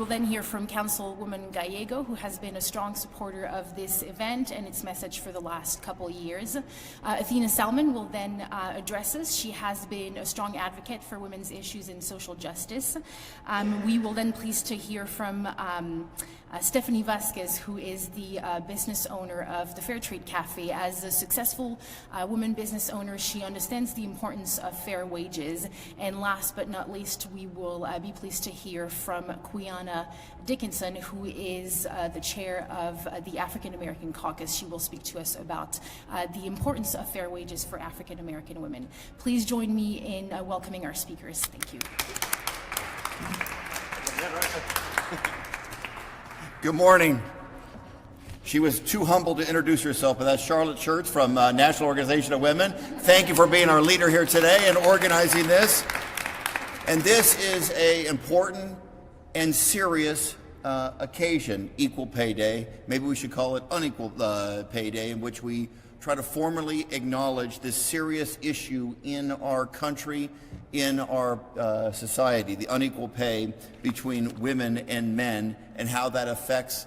will then hear from Councilwoman Gallego, who has been a strong supporter of this event and its message for the last couple years. Athena Salmon will then address us. She has been a strong advocate for women's issues in social justice. We will then pleased to hear from Stephanie Vasquez, who is the business owner of the Fair Trade Cafe. As a successful woman business owner, she understands the importance of fair wages. And last but not least, we will be pleased to hear from Quiana Dickinson, who is the chair of the African American Caucus. She will speak to us about the importance of fair wages for African American women. Please join me in welcoming our speakers. Thank you. Good morning. She was too humble to introduce herself, but that's Charlotte Schertz from National Organization of Women. Thank you for being our leader here today and organizing this. And this is an important and serious occasion, Equal Pay Day. Maybe we should call it Unequal Pay Day, in which we try to formally acknowledge this serious issue in our country, in our society, the unequal pay between women and men, and how that affects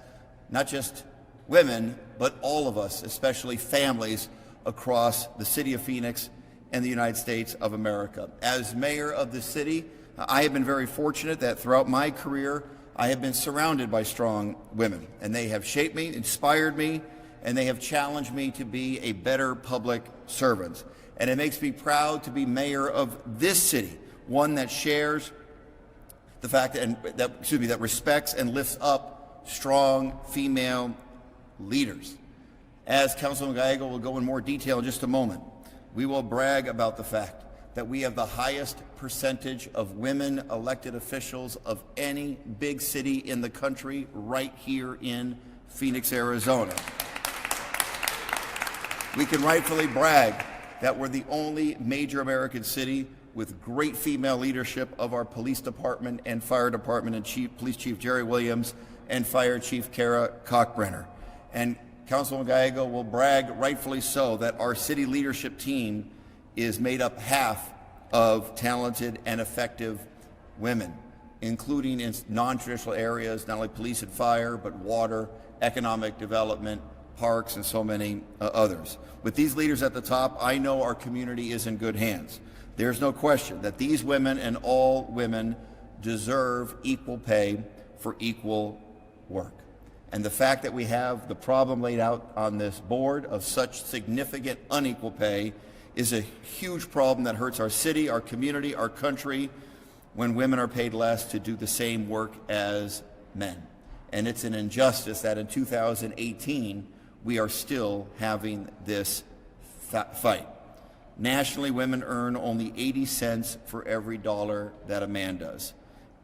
not just women, but all of us, especially families across the city of Phoenix and the United States of America. As mayor of the city, I have been very fortunate that throughout my career, I have been surrounded by strong women, and they have shaped me, inspired me, and they have challenged me to be a better public servant. And it makes me proud to be mayor of this city, one that shares the fact that respects and lifts up strong female leaders. As Councilman Gallego will go in more detail in just a moment, we will brag about the fact that we have the highest percentage of women elected officials of any big city in the country right here in Phoenix, Arizona. We can rightfully brag that we're the only major American city with great female leadership of our police department and fire department, and Police Chief Jerry Williams and Fire Chief Kara Cockbrenner. And Councilwoman Gallego will brag, rightfully so, that our city leadership team is made up half of talented and effective women, including in non-traditional areas, not only police and fire, but water, economic development, parks, and so many others. With these leaders at the top, I know our community is in good hands. There's no question that these women and all women deserve equal pay for equal work. And the fact that we have the problem laid out on this board of such significant unequal pay is a huge problem that hurts our city, our community, our country, when women are paid less to do the same work as men. And it's an injustice that in 2018, we are still having this fight. Nationally, women earn only 80 cents for every dollar that a man does.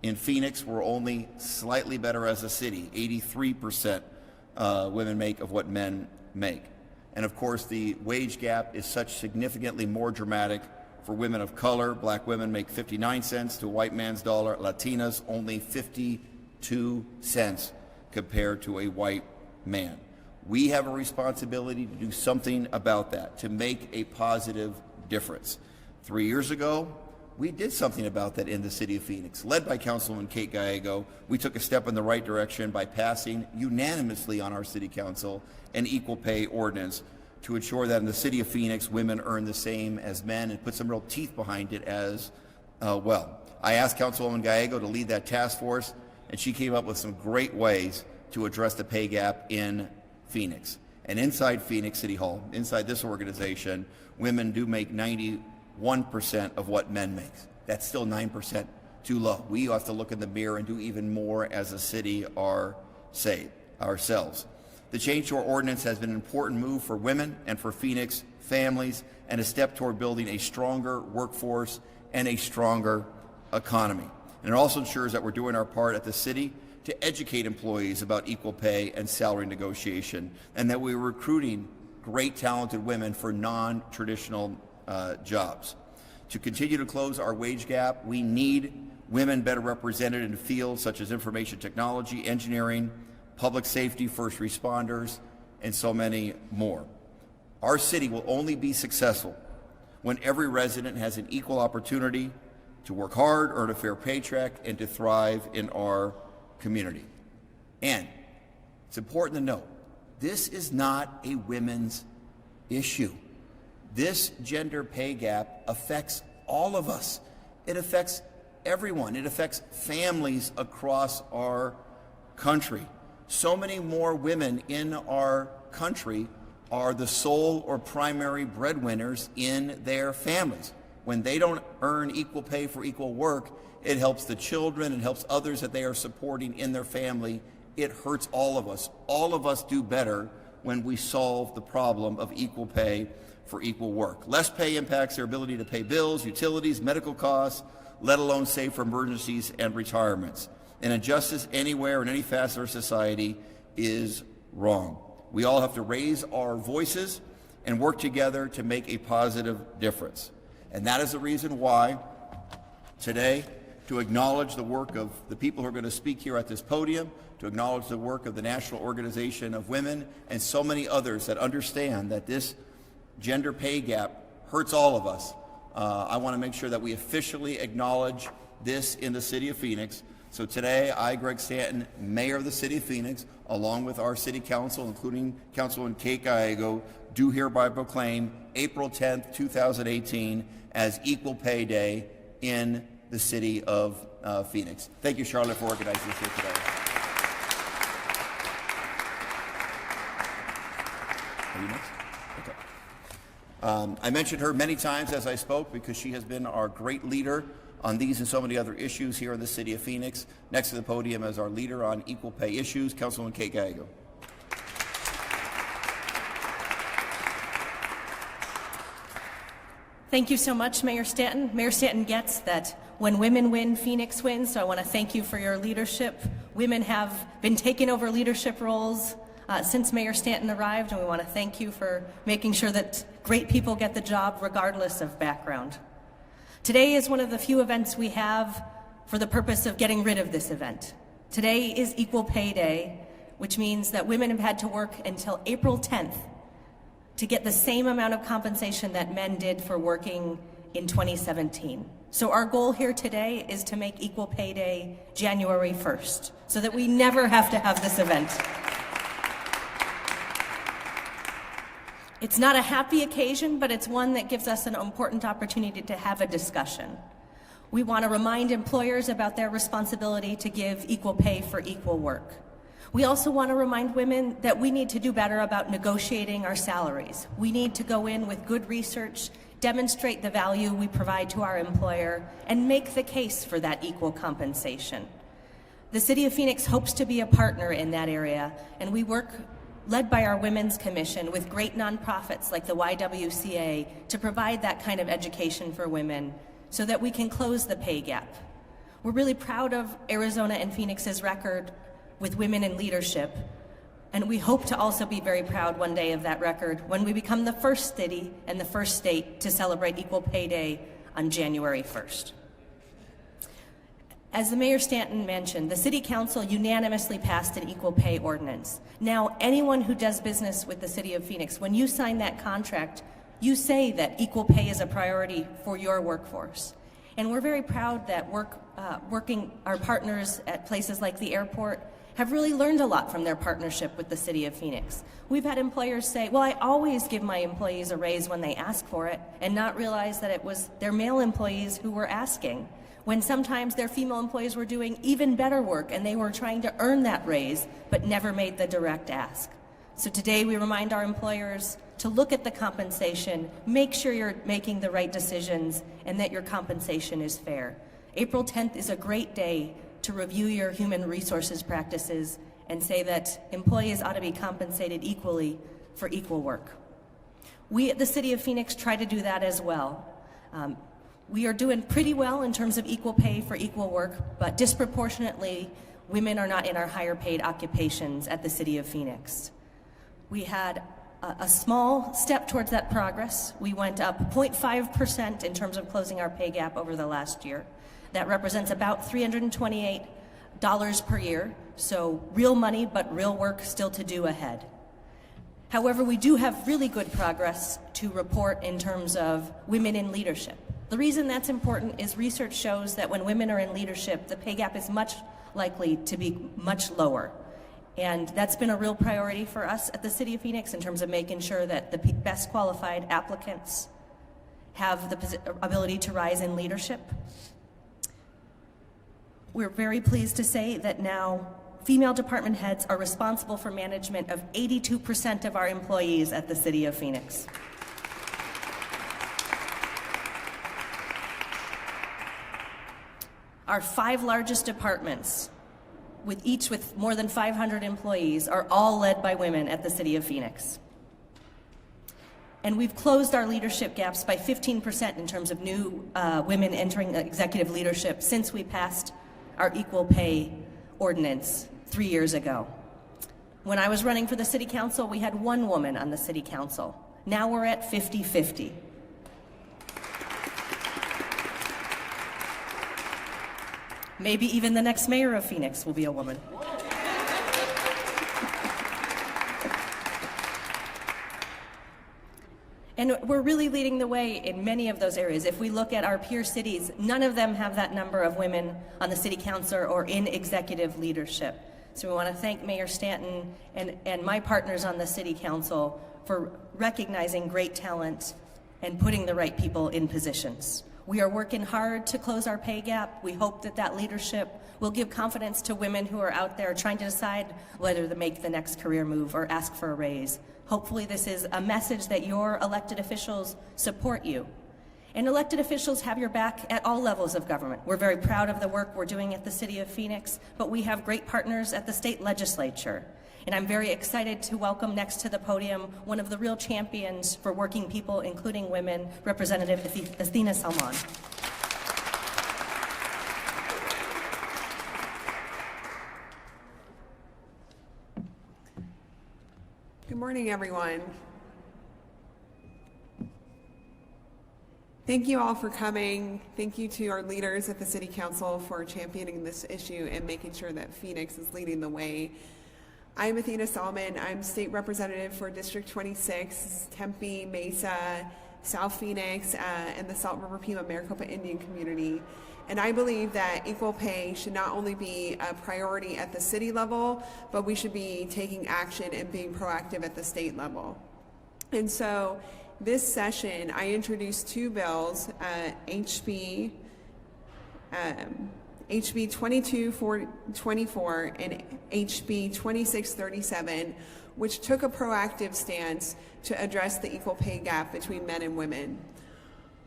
In Phoenix, we're only slightly better as a city. 83% women make of what men make. And of course, the wage gap is such significantly more dramatic for women of color. Black women make 59 cents to a white man's dollar. Latinas only 52 cents compared to a white man. We have a responsibility to do something about that, to make a positive difference. 3 years ago, we did something about that in the city of Phoenix. Led by Councilwoman Kate Gallego, we took a step in the right direction by passing unanimously on our city council an equal pay ordinance to ensure that in the city of Phoenix, women earn the same as men, and put some real teeth behind it as well. I asked Councilwoman Gallego to lead that task force, and she came up with some great ways to address the pay gap in Phoenix. And inside Phoenix City Hall, inside this organization, women do make 91% of what men make. That's still 9% too low. We have to look in the mirror and do even more as a city ourselves. The change to our ordinance has been an important move for women and for Phoenix families, and a step toward building a stronger workforce and a stronger economy. And it also ensures that we're doing our part at the city to educate employees about equal pay and salary negotiation, and that we're recruiting great talented women for non-traditional jobs. To continue to close our wage gap, we need women better represented in fields such as information technology, engineering, public safety, first responders, and so many more. Our city will only be successful when every resident has an equal opportunity to work hard, earn a fair paycheck, and to thrive in our community. And it's important to note, this is not a women's issue. This gender pay gap affects all of us. It affects everyone. It affects families across our country. So many more women in our country are the sole or primary breadwinners in their families. When they don't earn equal pay for equal work, it helps the children, it helps others that they are supporting in their family. It hurts all of us. All of us do better when we solve the problem of equal pay for equal work. Less pay impacts their ability to pay bills, utilities, medical costs, let alone save for emergencies and retirements. And injustice anywhere in any facet of our society is wrong. We all have to raise our voices and work together to make a positive difference. And that is the reason why today, to acknowledge the work of the people who are going to speak here at this podium, to acknowledge the work of the National Organization of Women and so many others that understand that this gender pay gap hurts all of us. I want to make sure that we officially acknowledge this in the city of Phoenix. So today, I, Greg Stanton, Mayor of the City of Phoenix, along with our City Council, including Councilwoman Kate Gallego, do hereby proclaim April 10th, 2018 as Equal Pay Day in the City of Phoenix. Thank you, Charlotte, for organizing this here today. Are you next? Okay. I mentioned her many times as I spoke because she has been our great leader on these and so many other issues here in the City of Phoenix. Next to the podium is our leader on equal pay issues, Councilwoman Kate Gallego. Thank you so much, Mayor Stanton. Mayor Stanton gets that when women win, Phoenix wins, so I want to thank you for your leadership. Women have been taking over leadership roles since Mayor Stanton arrived, and we want to thank you for making sure that great people get the job regardless of background. Today is one of the few events we have for the purpose of getting rid of this event. Today is Equal Pay Day, which means that women have had to work until April 10th to get the same amount of compensation that men did for working in 2017. So our goal here today is to make Equal Pay Day January 1st, so that we never have to have this event. It's not a happy occasion, but it's one that gives us an important opportunity to have a discussion. We want to remind employers about their responsibility to give equal pay for equal work. We also want to remind women that we need to do better about negotiating our salaries. We need to go in with good research, demonstrate the value we provide to our employer, and make the case for that equal compensation. The City of Phoenix hopes to be a partner in that area, and we work led by our Women's Commission with great nonprofits like the YWCA to provide that kind of education for women so that we can close the pay gap. We're really proud of Arizona and Phoenix's record with women in leadership, and we hope to also be very proud one day of that record when we become the first city and the first state to celebrate Equal Pay Day on January 1st. As the Mayor Stanton mentioned, the City Council unanimously passed an equal pay ordinance. Now, anyone who does business with the City of Phoenix, when you sign that contract, you say that equal pay is a priority for your workforce. And we're very proud that our partners at places like the airport have really learned a lot from their partnership with the City of Phoenix. We've had employers say, well, I always give my employees a raise when they ask for it, and not realize that it was their male employees who were asking, when sometimes their female employees were doing even better work and they were trying to earn that raise but never made the direct ask. So today we remind our employers to look at the compensation, make sure you're making the right decisions, and that your compensation is fair. April 10th is a great day to review your human resources practices and say that employees ought to be compensated equally for equal work. We at the City of Phoenix try to do that as well. We are doing pretty well in terms of equal pay for equal work, but disproportionately, women are not in our higher paid occupations at the City of Phoenix. We had a small step towards that progress. We went up 0.5% in terms of closing our pay gap over the last year. That represents about $328 per year, so real money, but real work still to do ahead. However, we do have really good progress to report in terms of women in leadership. The reason that's important is research shows that when women are in leadership, the pay gap is much likely to be much lower. And that's been a real priority for us at the City of Phoenix in terms of making sure that the best qualified applicants have the ability to rise in leadership. We're very pleased to say that now female department heads are responsible for management of 82% of our employees at the City of Phoenix. Our 5 largest departments, each with more than 500 employees, are all led by women at the City of Phoenix. And we've closed our leadership gaps by 15% in terms of new women entering executive leadership since we passed our equal pay ordinance 3 years ago. When I was running for the City Council, we had 1 woman on the City Council. Now we're at 50-50. Maybe even the next mayor of Phoenix will be a woman. And we're really leading the way in many of those areas. If we look at our peer cities, none of them have that number of women on the City Council or in executive leadership. So we want to thank Mayor Stanton and my partners on the City Council for recognizing great talent and putting the right people in positions. We are working hard to close our pay gap. We hope that that leadership will give confidence to women who are out there trying to decide whether to make the next career move or ask for a raise. Hopefully this is a message that your elected officials support you. And elected officials have your back at all levels of government. We're very proud of the work we're doing at the City of Phoenix, but we have great partners at the state legislature. And I'm very excited to welcome next to the podium one of the real champions for working people, including women, Representative Athena Salmon. Good morning, everyone. Thank you all for coming. Thank you to our leaders at the City Council for championing this issue and making sure that Phoenix is leading the way. I'm Athena Salmon. I'm state representative for District 26, Tempe, Mesa, South Phoenix, and the Salt River Pima Maricopa Indian community. And I believe that equal pay should not only be a priority at the city level, but we should be taking action and being proactive at the state level. And so this session, I introduced 2 bills, HB 2224 and HB 2637, which took a proactive stance to address the equal pay gap between men and women.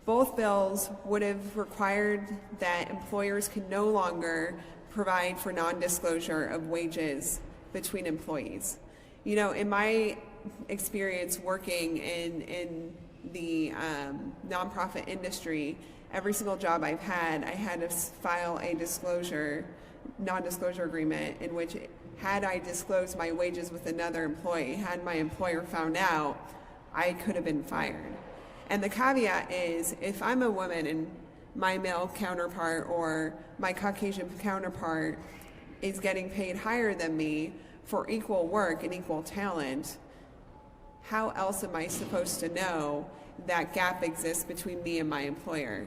Both bills would have required that employers can no longer provide for non-disclosure of wages between employees. You know, in my experience working in the nonprofit industry, every single job I've had, I had to file a non-disclosure agreement in which, had I disclosed my wages with another employee, had my employer found out, I could have been fired. And the caveat is, if I'm a woman and my male counterpart or my Caucasian counterpart is getting paid higher than me for equal work and equal talent, how else am I supposed to know that gap exists between me and my employer?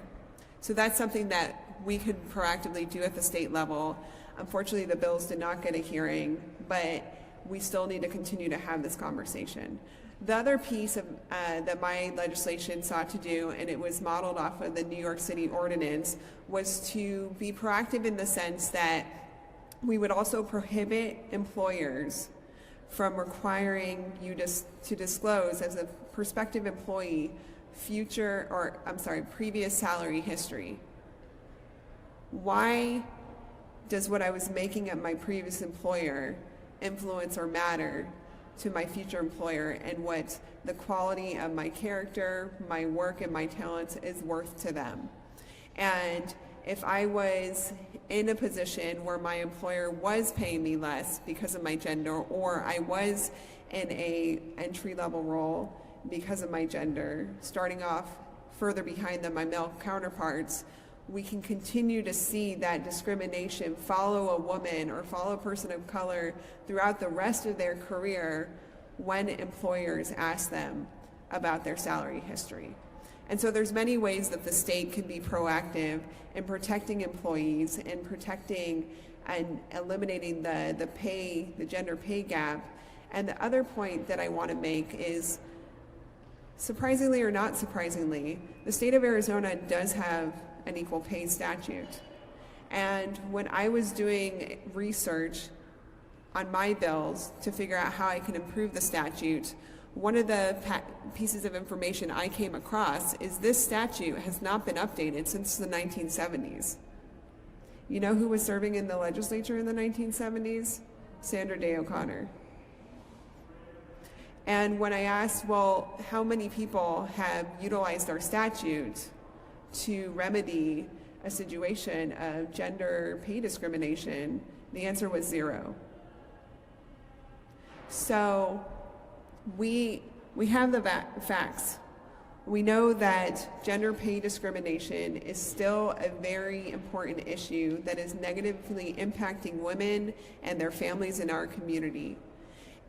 So that's something that we could proactively do at the state level. Unfortunately, the bills did not get a hearing, but we still need to continue to have this conversation. The other piece of, that my legislation sought to do, and it was modeled off of the New York City ordinance, was to be proactive in the sense that we would also prohibit employers from requiring you to disclose as a prospective employee previous salary history. Why does what I was making at my previous employer influence or matter to my future employer, and what the quality of my character, my work, and my talents is worth to them? And if I was in a position where my employer was paying me less because of my gender, or I was in a entry-level role because of my gender, starting off further behind than my male counterparts, we can continue to see that discrimination follow a woman or follow a person of color throughout the rest of their career when employers ask them about their salary history. And so there's many ways that the state can be proactive in protecting employees and protecting and eliminating the gender pay gap. And the other point that I want to make is, surprisingly or not surprisingly, the state of Arizona does have an equal pay statute. And when I was doing research on my bills to figure out how I can improve the statute, one of the pieces of information I came across is this statute has not been updated since the 1970s. You know who was serving in the legislature in the 1970s? Sandra Day O'Connor. And when I asked, well, how many people have utilized our statute to remedy a situation of gender pay discrimination, the answer was 0. So we have the facts. We know that gender pay discrimination is still a very important issue that is negatively impacting women and their families in our community.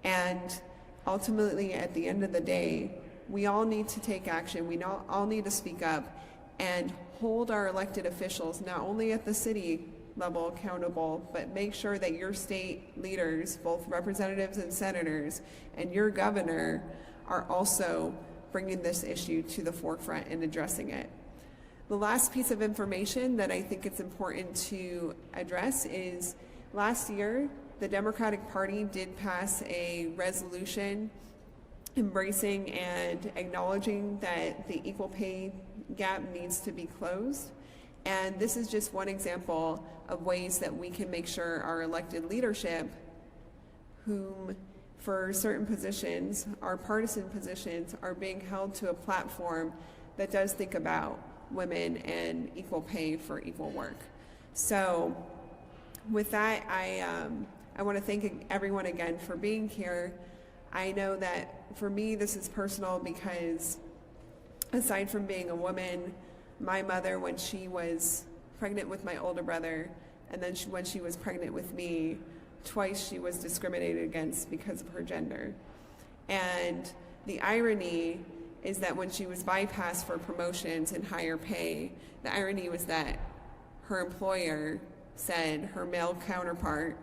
And ultimately, at the end of the day, we all need to take action. We all need to speak up and hold our elected officials, not only at the city level, accountable, but make sure that your state leaders, both representatives and senators, and your governor are also bringing this issue to the forefront and addressing it. The last piece of information that I think it's important to address is last year, the Democratic Party did pass a resolution embracing and acknowledging that the equal pay gap needs to be closed. And this is just one example of ways that we can make sure our elected leadership, whom for certain positions, our partisan positions, are being held to a platform that does think about women and equal pay for equal work. So with that, I want to thank everyone again for being here. I know that for me, this is personal because aside from being a woman, my mother, when she was pregnant with my older brother, and then when she was pregnant with me, twice she was discriminated against because of her gender. And the irony is that when she was bypassed for promotions and higher pay, the irony was that her employer said her male counterpart,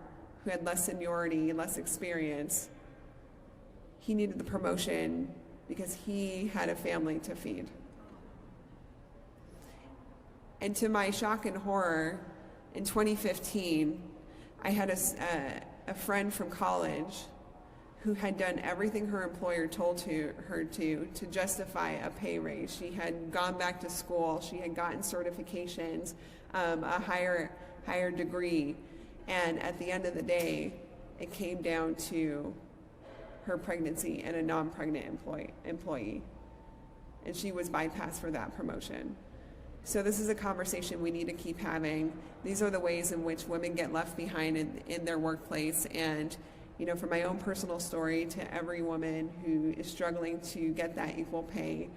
who had less seniority, less experience, he needed the promotion because he had a family to feed. And to my shock and horror, in 2015, I had a friend from college who had done everything her employer told her to justify a pay raise. She had gone back to school, she had gotten certifications, a higher degree, and at the end of the day, it came down to her pregnancy and a non-pregnant employee. And she was bypassed for that promotion. So this is a conversation we need to keep having. These are the ways in which women get left behind in their workplace. And, you know, from my own personal story to every woman who is struggling to get that equal pay,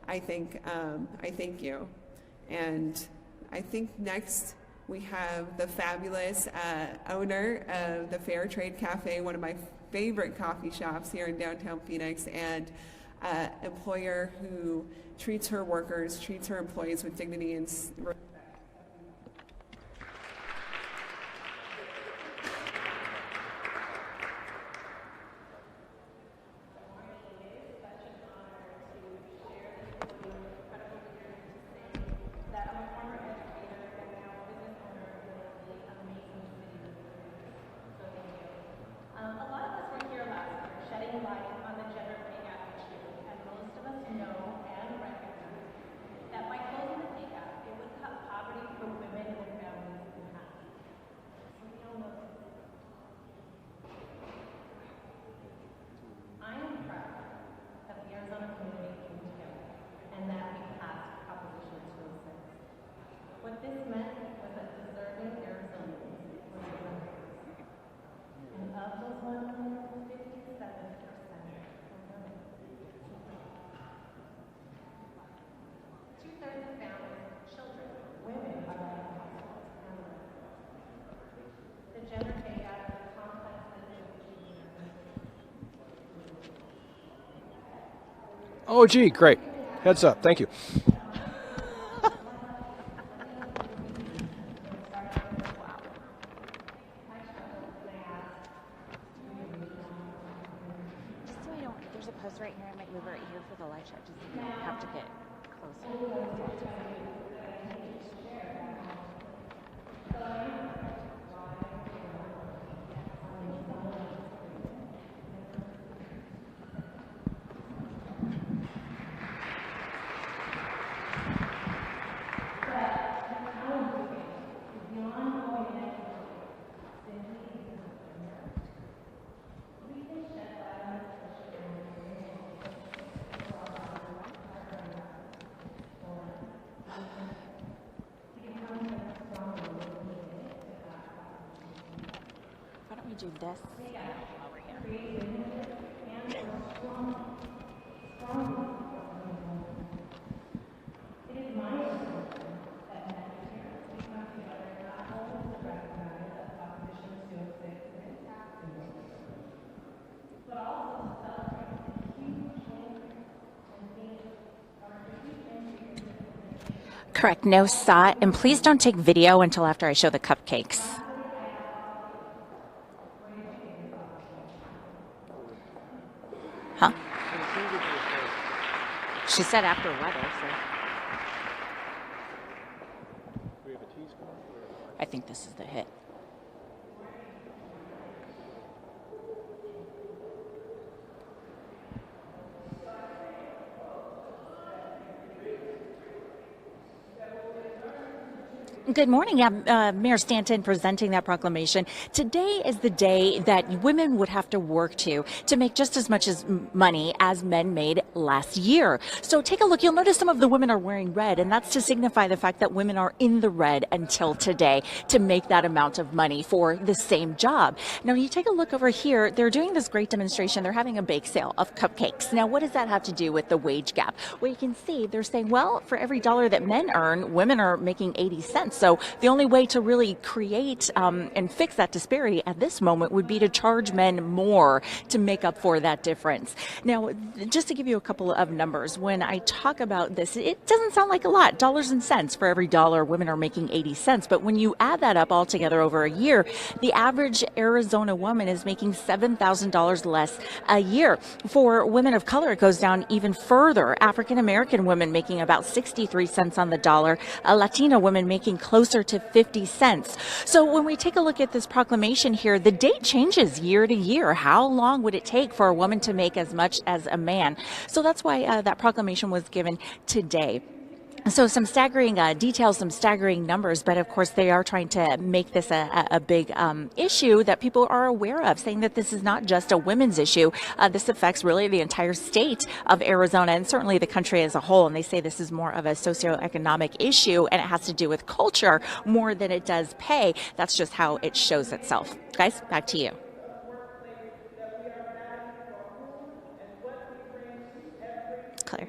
I thank you. And I think next we have the fabulous owner of the Fair Trade Cafe, one of my favorite coffee shops here in downtown Phoenix, and employer who treats her workers, treats her employees with dignity and respect. What this meant was that deserving Arizonans were women. And of those women, 57% were women. 2/3 of families with children, women are in households and women. The gender pay gap is a complex situation. Oh, gee, great. Heads up. Thank you. should post right here. I might move right here for the live shot, just so you have to get closer. Why don't we do this while we're here? Correct, no shot, and please don't take video until after I show the cupcakes. Huh? She said after weather, so. I think this is the hit. Good morning. I'm Mayor Stanton presenting that proclamation. Today is the day that women would have to work to make just as much as money as men made last year. So take a look. You'll notice some of the women are wearing red, and that's to signify the fact that women are in the red until today to make that amount of money for the same job. Now, you take a look over here. They're doing this great demonstration. They're having a bake sale of cupcakes. Now, what does that have to do with the wage gap? Well, you can see they're saying, well, for every dollar that men earn, women are making 80 cents. So the only way to really create and fix that disparity at this moment would be to charge men more to make up for that difference. Now, just to give you a couple of numbers, when I talk about this, it doesn't sound like a lot, dollars and cents. For every dollar, women are making 80 cents. But when you add that up all together over a year, the average Arizona woman is making $7,000 less a year. For women of color, it goes down even further. African American women making about 63 cents on the dollar, Latina women making closer to 50 cents. So when we take a look at this proclamation here, the date changes year to year. How long would it take for a woman to make as much as a man? So that's why that proclamation was given today. So some staggering details, some staggering numbers, but of course they are trying to make this a big issue that people are aware of, saying that this is not just a women's issue. This affects really the entire state of Arizona and certainly the country as a whole. And they say this is more of a socioeconomic issue and it has to do with culture more than it does pay. That's just how it shows itself. Guys, back to you. Claire.